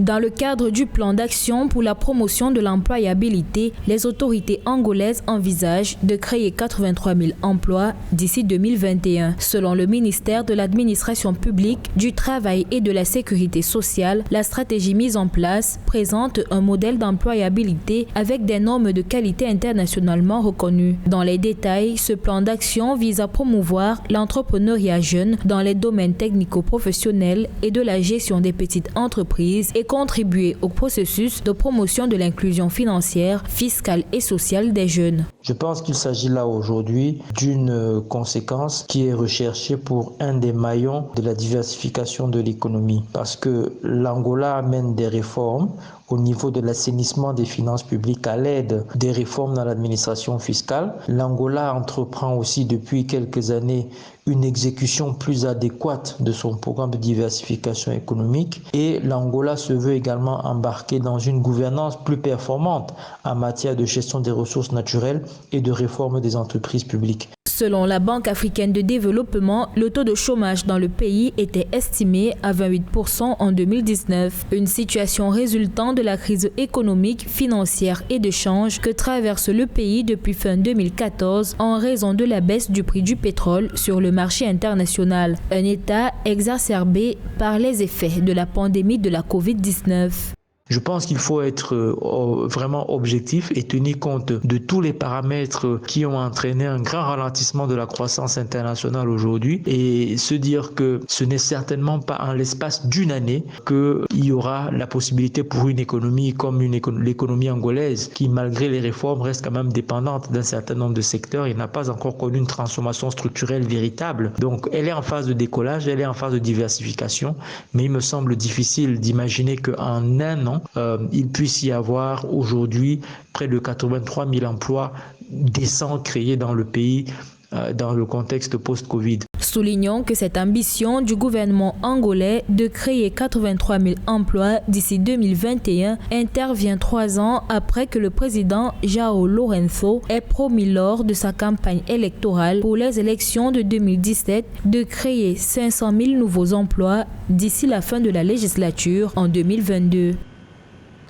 Dans le cadre du plan d'action pour la promotion de l'employabilité, les autorités angolaises envisagent de créer 83 000 emplois d'ici 2021. Selon le ministère de l'Administration publique, du Travail et de la Sécurité sociale, la stratégie mise en place présente un modèle d'employabilité avec des normes de qualité internationalement reconnues. Dans les détails, ce plan d'action vise à promouvoir l'entrepreneuriat jeune dans les domaines technico-professionnels et de la gestion des petites entreprises et contribuer au processus de promotion de l'inclusion financière, fiscale et sociale des jeunes. Je pense qu'il s'agit là aujourd'hui d'une conséquence qui est recherchée pour un des maillons de la diversification de l'économie, parce que l'Angola amène des réformes au niveau de l'assainissement des finances publiques à l'aide des réformes dans l'administration fiscale. L'Angola entreprend aussi depuis quelques années une exécution plus adéquate de son programme de diversification économique et l'Angola se veut également embarquer dans une gouvernance plus performante en matière de gestion des ressources naturelles et de réforme des entreprises publiques. Selon la Banque africaine de développement, le taux de chômage dans le pays était estimé à 28% en 2019. Une situation résultant de la crise économique, financière et de change que traverse le pays depuis fin 2014 en raison de la baisse du prix du pétrole sur le marché international. Un état exacerbé par les effets de la pandémie de la Covid-19. Je pense qu'il faut être vraiment objectif et tenir compte de tous les paramètres qui ont entraîné un grand ralentissement de la croissance internationale aujourd'hui et se dire que ce n'est certainement pas en l'espace d'une année qu'il y aura la possibilité pour une économie comme l'économie angolaise qui, malgré les réformes, reste quand même dépendante d'un certain nombre de secteurs et n'a pas encore connu une transformation structurelle véritable. Donc elle est en phase de décollage, elle est en phase de diversification, mais il me semble difficile d'imaginer qu'en un an, il puisse y avoir aujourd'hui près de 83 000 emplois décents créés dans le pays dans le contexte post-Covid. Soulignons que cette ambition du gouvernement angolais de créer 83 000 emplois d'ici 2021 intervient 3 ans après que le président João Lourenço ait promis lors de sa campagne électorale pour les élections de 2017 de créer 500 000 nouveaux emplois d'ici la fin de la législature en 2022.